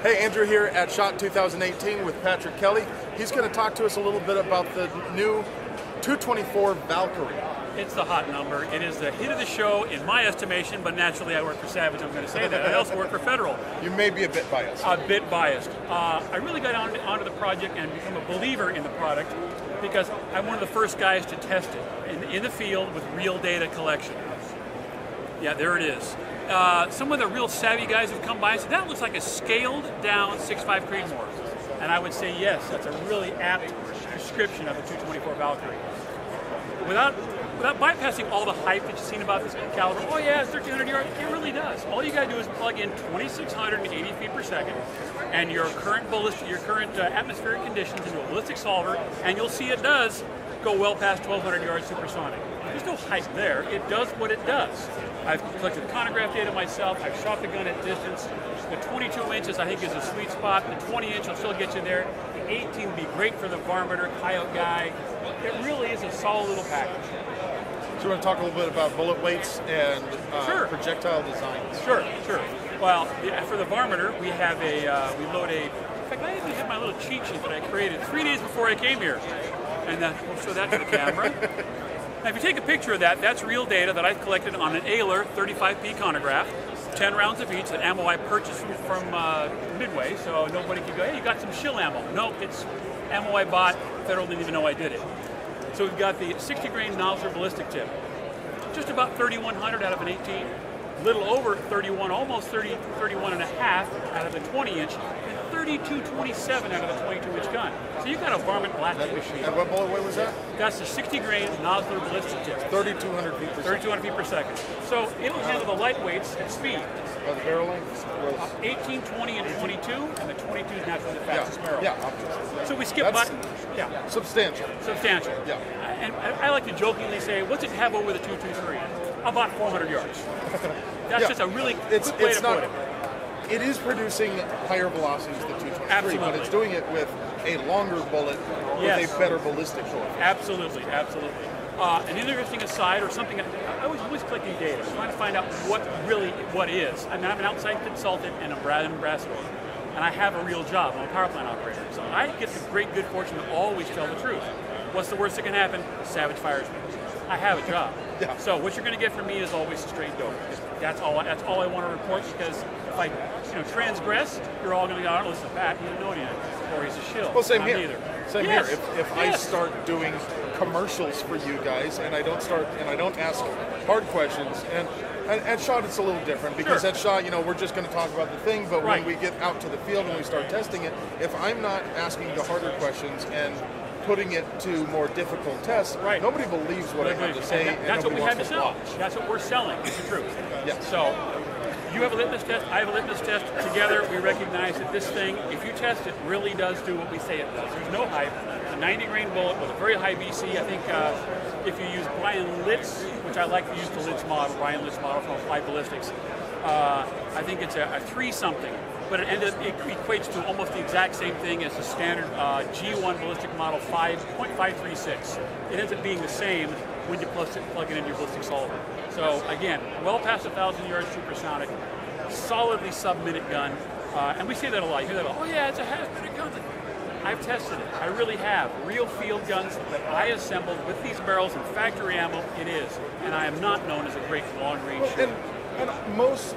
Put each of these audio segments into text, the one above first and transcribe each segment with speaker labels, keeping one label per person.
Speaker 1: Hey, Andrew here at SHOT 2018 with Patrick Kelley. He's going to talk to us a little bit about the new 224 Valkyrie.
Speaker 2: It's the hot number. It is the hit of the show in my estimation, but naturally I work for Savage, I'm going to say that. I also work for Federal.
Speaker 1: You may be a bit biased.
Speaker 2: A bit biased. I really got onto the project and become a believer in the product because I'm one of the first guys to test it in the field with real data collection. Yeah, there it is. Some of the real savvy guys have come by and said, that looks like a scaled down 6.5 Creedmoor. And I would say yes, that's a really apt description of the 224 Valkyrie. Without bypassing all the hype that you've seen about this caliber, oh yeah, it's 1,300 yards, it really does. All you gotta do is plug in 2,680 feet per second and your current atmospheric conditions into a ballistic solver, and you'll see it does go well past 1,200 yards supersonic. There's no hype there. It does what it does. I've collected chronograph data myself. I've shot the gun at distance. The 22 inches I think is a sweet spot. The 20 inch will still get you there. The 18 would be great for the varminter, coyote guy. It really is a solid little package.
Speaker 1: So you want to talk a little bit about bullet weights and
Speaker 2: Sure.
Speaker 1: projectile designs?
Speaker 2: Sure. Well, for the varminter, we have we load a, in fact, I even have my little cheat sheet that I created 3 days before I came here. And we'll show that to the camera. Now, if you take a picture of that, that's real data that I've collected on an Ayler 35P chronograph, 10 rounds of each, that ammo I purchased from Midway, so nobody can go, hey, you got some shill ammo. No, it's ammo I bought. Federal didn't even know I did it. So we've got the 60 grain Nosler ballistic tip, just about 3,100 out of an 18, a little over 31, almost 31 and a half out of the 20 inch, and 32.27 out of the 22 inch gun. So you've got a varmint blasting machine.
Speaker 1: And what bullet weight was that?
Speaker 2: That's the 60 grain Nosler ballistic tip.
Speaker 1: 3,200 feet per second.
Speaker 2: 3,200 feet per second. So it'll handle the lightweights at speed.
Speaker 1: The barrel length was
Speaker 2: 18, 20, and 22, and the 22 is naturally the fastest barrel.
Speaker 1: Yeah, obviously.
Speaker 2: So we skip button. Yeah.
Speaker 1: Substantial.
Speaker 2: Substantial.
Speaker 1: Yeah.
Speaker 2: And I like to jokingly say, what's it have over the 223? About 400 yards. That's just a really quick way to put it.
Speaker 1: It is producing higher velocities than 223,
Speaker 2: Absolutely.
Speaker 1: but it's doing it with a longer bullet with a better ballistic coefficient.
Speaker 2: Absolutely. An interesting aside, or something, I was always collecting data, trying to find out what is. I mean, I'm an outside consultant and a ambassador, and I have a real job. I'm a power plant operator. So I get the great good fortune to always tell the truth. What's the worst that can happen? Savage fires me. I have a job.
Speaker 1: Yeah.
Speaker 2: So what you're going to get from me is always straight dope. That's all I want to report, because if I transgress, you're all going to go, oh, listen to Pat, he didn't know anything, or he's a shill.
Speaker 1: Well, same
Speaker 2: I'm
Speaker 1: here.
Speaker 2: neither.
Speaker 1: Same here. If I start doing commercials for you guys and I don't ask hard questions, and at SHOT it's a little different, because at SHOT, we're just going to talk about the thing, but when we get out to the field and we start testing it, if I'm not asking the harder questions and putting it to more difficult tests, nobody believes what I have to say, and
Speaker 2: that's what we have to sell.
Speaker 1: watch.
Speaker 2: That's what we're selling. It's the truth.
Speaker 1: Yeah.
Speaker 2: So you have a litmus test, I have a litmus test. Together, we recognize that this thing, if you test it, really does do what we say it does. There's no hype. It's a 90 grain bullet with a very high BC. I think if you use Brian Litz, which I like to use the Litz model, Brian Litz model from Applied Ballistics, I think it's a 3-something. But it equates to almost the exact same thing as the standard G1 ballistic model 5.536. It ends up being the same when you plug it into your ballistic solver. So again, well past 1,000 yards supersonic, solidly sub-minute gun, and we say that a lot. You hear that, oh yeah, it's a half-minute gun. I've tested it. I really have. Real field guns that I assembled with these barrels and factory ammo, it is. And I am not known as a great long-range shooter.
Speaker 1: And most,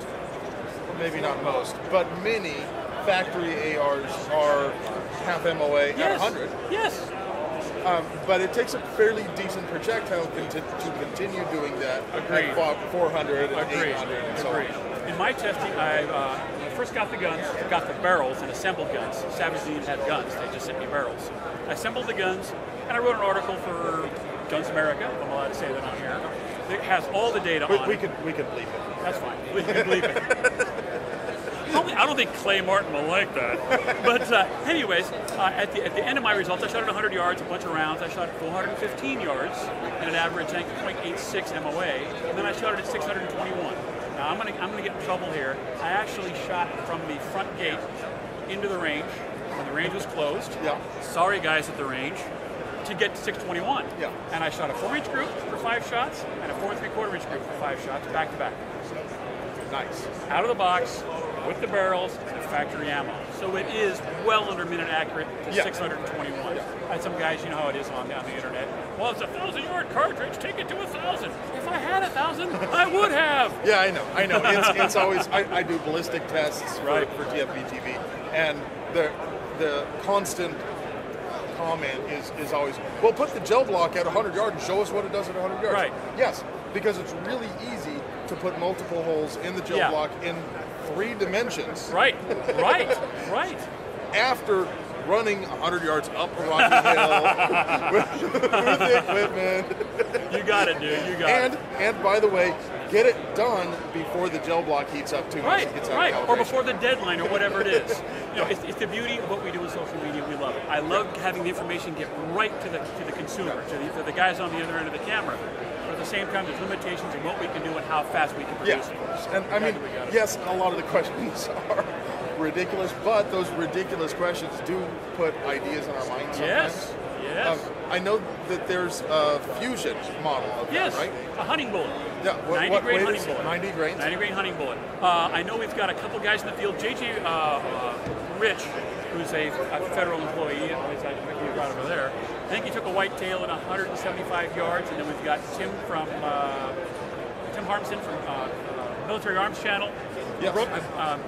Speaker 1: maybe not most, but many factory ARs are half MOA at 100.
Speaker 2: Yes.
Speaker 1: But it takes a fairly decent projectile to continue doing that at 400 and 800 and so on.
Speaker 2: In my testing, I first got the guns, got the barrels and assembled guns. Savage didn't have guns, they just sent me barrels. I assembled the guns, and I wrote an article for Guns America, if I'm allowed to say that on here. It has all the data on it.
Speaker 1: We can bleep it.
Speaker 2: That's fine. We can bleep it. I don't think Clay Martin will like that. But anyways, at the end of my results, I shot at 100 yards, a bunch of rounds. I shot at 415 yards and an average tank of 0.86 MOA. And then I shot it at 621. Now I'm gonna get in trouble here. I actually shot from the front gate into the range when the range was closed.
Speaker 1: Yeah.
Speaker 2: Sorry guys at the range. To get to 621.
Speaker 1: Yeah.
Speaker 2: And I shot a 4-inch group for 5 shots and a 4 3/4 inch group for 5 shots back to back.
Speaker 1: Nice.
Speaker 2: Out of the box, with the barrels and factory ammo. So it is well under minute accurate to 621. And some guys, you know how it is on the internet. Well, it's a 1,000-yard cartridge. Take it to 1,000. If I had 1,000, I would have.
Speaker 1: Yeah, I know. It's always I do ballistic tests for TFB TV, and the constant comment is always, well, put the gel block at 100 yards and show us what it does at 100 yards.
Speaker 2: Right.
Speaker 1: Yes, because it's really easy to put multiple holes in the gel block in 3 dimensions.
Speaker 2: Right. After
Speaker 1: running 100 yards up a rocky hill with equipment.
Speaker 2: You got it, dude. You got it.
Speaker 1: And by the way, get it done before the gel block heats up too much.
Speaker 2: Right. Or before the deadline or whatever it is. It's the beauty of what we do with social media. We love it. I love having the information get right to the consumer, to the guys on the other end of the camera. But at the same time, there's limitations in what we can do and how fast we can produce it.
Speaker 1: And I mean, yes, a lot of the questions are ridiculous, but those ridiculous questions do put ideas in our minds sometimes.
Speaker 2: Yes.
Speaker 1: I know that there's a fusion model of that, right?
Speaker 2: A hunting bullet.
Speaker 1: Yeah,
Speaker 2: 90 grain hunting bullet.
Speaker 1: 90 grains?
Speaker 2: 90 grain hunting bullet. I know we've got a couple guys in the field. JJ Rich, who's a federal employee, as I think you got over there. I think he took a whitetail at 175 yards, and then we've got Tim Harmson from Military Arms Channel.
Speaker 1: Yes.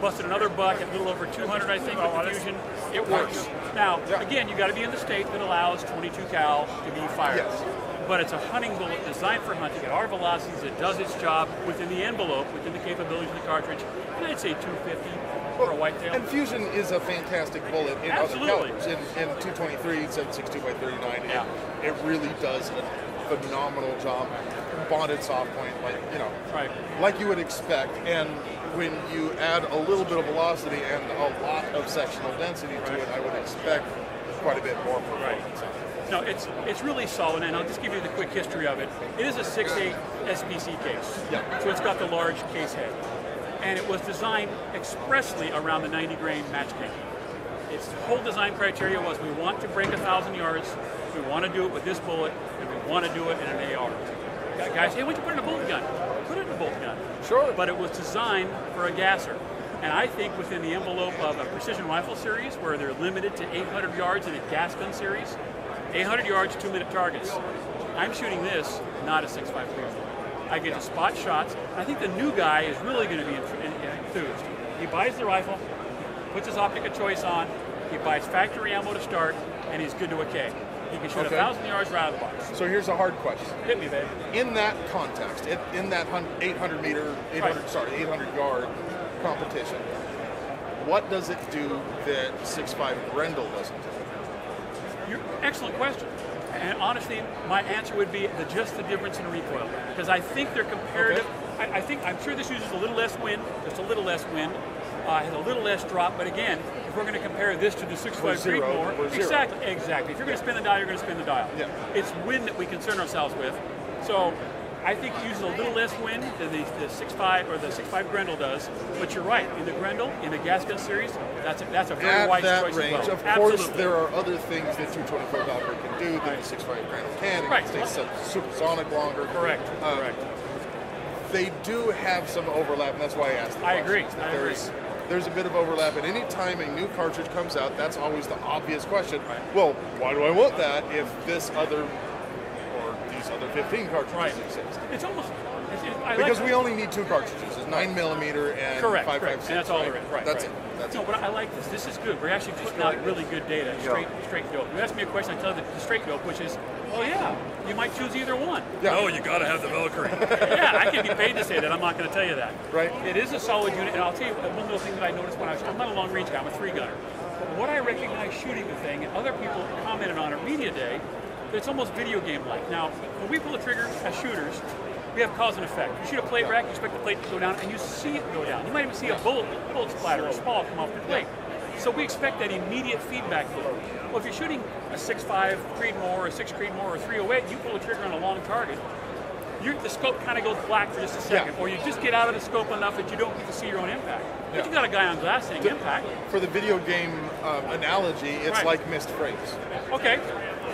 Speaker 2: Busted another buck at a little over 200, I think, with the fusion. It works. Now, again, you got to be in the state that allows 22 cal to be fired.
Speaker 1: Yes.
Speaker 2: But it's a hunting bullet designed for hunting at our velocities. It does its job within the envelope, within the capabilities of the cartridge. And I'd say 250 for a whitetail.
Speaker 1: And fusion is a fantastic bullet in other calibers. In 223, 7.62x39, it really does a phenomenal job. Bonded soft point, like you would expect. And when you add a little bit of velocity and a lot of sectional density to it, I would expect quite a bit more performance.
Speaker 2: No, it's really solid, and I'll just give you the quick history of it. It is a 6.8 SPC case, so it's got the large case head, and it was designed expressly around the 90 grain match game. Its whole design criteria was we want to break 1,000 yards, we want to do it with this bullet, and we want to do it in an AR. Guys, hey, why don't you put it in a bolt gun? Put it in a bolt gun.
Speaker 1: Sure.
Speaker 2: But it was designed for a gasser. And I think within the envelope of a precision rifle series, where they're limited to 800 yards in a gas gun series, 800 yards, 2-minute targets. I'm shooting this, not a 6.5 rifle. I get to spot shots. I think the new guy is really going to be enthused. He buys the rifle, puts his optic of choice on, he buys factory ammo to start, and he's good to a K. He can shoot 1,000 yards right out of the box.
Speaker 1: So here's a hard question.
Speaker 2: Hit me, babe.
Speaker 1: In that context, in that 800 yard competition, what does it do that 6.5 Grendel doesn't do?
Speaker 2: Excellent question. And honestly, my answer would be just the difference in recoil. Because I think they're comparative. I'm sure this uses a little less wind, just a little less wind, has a little less drop, but again, if we're going to compare this to the 6.5 Creedmoor, exactly. If you're going to spin the dial, you're going to spin the dial.
Speaker 1: Yeah.
Speaker 2: It's wind that we concern ourselves with. So I think it uses a little less wind than the 6.5 or the 6.5 Grendel does, but you're right. In the Grendel, in the gas gun series, that's a very wise choice
Speaker 1: range,
Speaker 2: as well.
Speaker 1: Of course, there are other things that 224 Valkyrie can do that the 6.5 Grendel can. It can stay supersonic longer.
Speaker 2: Correct.
Speaker 1: They do have some overlap, and that's why I asked the question.
Speaker 2: I agree.
Speaker 1: There's a bit of overlap, and any time a new cartridge comes out, that's always the obvious question. Well, why do I want that if this other, or these other 15 cartridges exist?
Speaker 2: It's almost...
Speaker 1: Because we only need 2 cartridges. It's 9mm and 5.56.
Speaker 2: And that's all there is.
Speaker 1: That's it.
Speaker 2: But I like this. This is good. We're actually putting out really good data, straight dope. You ask me a question, I tell you the straight dope, which is, you might choose either one.
Speaker 1: No,
Speaker 2: you got to have the Valkyrie. I can be paid to say that. I'm not going to tell you that.
Speaker 1: Right.
Speaker 2: It is a solid unit, and I'll tell you one little thing that I noticed when I'm not a long range guy, I'm a 3-gunner. But what I recognize shooting the thing, and other people commented on it media day, that it's almost video game-like. Now, when we pull the trigger as shooters, we have cause and effect. You shoot a plate rack, you expect the plate to go down, and you see it go down. You might even see a bullet splatter, a spall come off the plate. So we expect that immediate feedback loop. Well, if you're shooting a 6.5 Creedmoor, or a 6 Creedmoor, or a 308, you pull the trigger on a long target, the scope kind of goes black for just a second, or you just get out of the scope enough that you don't get to see your own impact. But you got a guy on glass saying impact.
Speaker 1: For the video game analogy, it's like missed frames.
Speaker 2: Okay,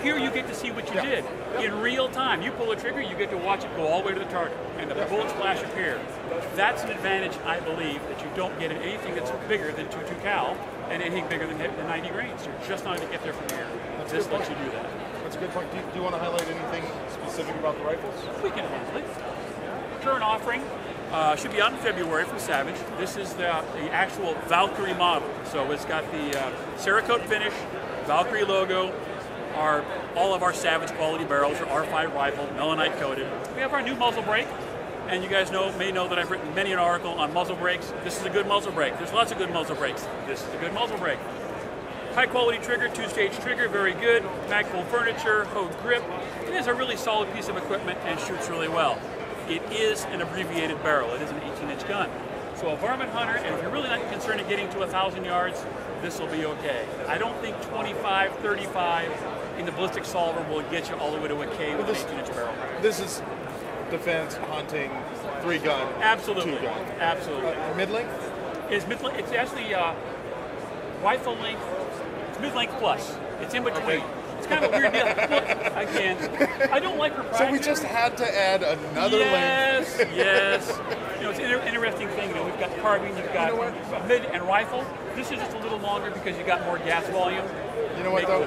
Speaker 2: here you get to see what you did in real time. You pull a trigger, you get to watch it go all the way to the target, and the bullet splash appear. That's an advantage, I believe, that you don't get in anything that's bigger than 22 cal and anything bigger than 90 grains. You're just not going to get there from here. This lets you do that.
Speaker 1: That's a good point. Do you want to highlight anything specific about the rifles?
Speaker 2: We can handle it. Current offering should be out in February from Savage. This is the actual Valkyrie model. So it's got the Cerakote finish, Valkyrie logo, all of our Savage quality barrels are R5 rifle, melanite coated. We have our new muzzle brake, and you guys may know that I've written many an article on muzzle brakes. This is a good muzzle brake. There's lots of good muzzle brakes. This is a good muzzle brake. High quality trigger, 2-stage trigger, very good. Magpul furniture, Hogue grip. It is a really solid piece of equipment and shoots really well. It is an abbreviated barrel. It is an 18-inch gun. So a varmint hunter, and if you're really not concerned in getting to 1,000 yards, this will be okay. I don't think 25, 35 in the ballistic solver will get you all the way to a K with an 18-inch barrel.
Speaker 1: This is defense, hunting, 3-gun,
Speaker 2: absolutely,
Speaker 1: 2-gun.
Speaker 2: Absolutely.
Speaker 1: Mid-length?
Speaker 2: It's actually rifle length. It's mid-length plus. It's in between.
Speaker 1: Okay.
Speaker 2: It's kind of a weird deal. Look, again, I don't like proprietary.
Speaker 1: So we just had to add another length.
Speaker 2: Yes. You know, it's an interesting thing. You know, we've got carbine, you've got mid and rifle. This is just a little longer because you got more gas volume.
Speaker 1: You know what though?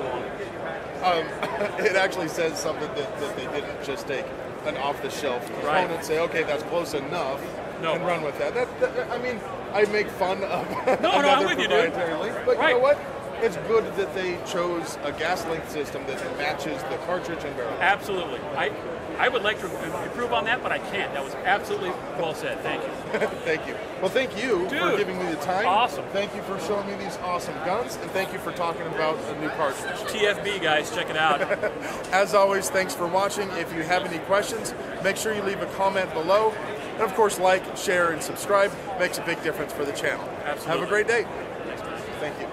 Speaker 1: It actually says something that they didn't just take an off-the-shelf component and say, okay, that's close enough, and run with that. I mean, I make fun of another proprietary length, but you know what? It's good that they chose a gas length system that matches the cartridge and barrel.
Speaker 2: Absolutely. I would like to improve on that, but I can't. That was absolutely well said. Thank you.
Speaker 1: Thank you. Well, thank you for giving me the time.
Speaker 2: Awesome.
Speaker 1: Thank you for showing me these awesome guns, and thank you for talking about a new cartridge.
Speaker 2: TFB, guys. Check it out.
Speaker 1: As always, thanks for watching. If you have any questions, make sure you leave a comment below. And, of course, like, share, and subscribe. Makes a big difference for the channel.
Speaker 2: Absolutely.
Speaker 1: Have a great day. Thank you.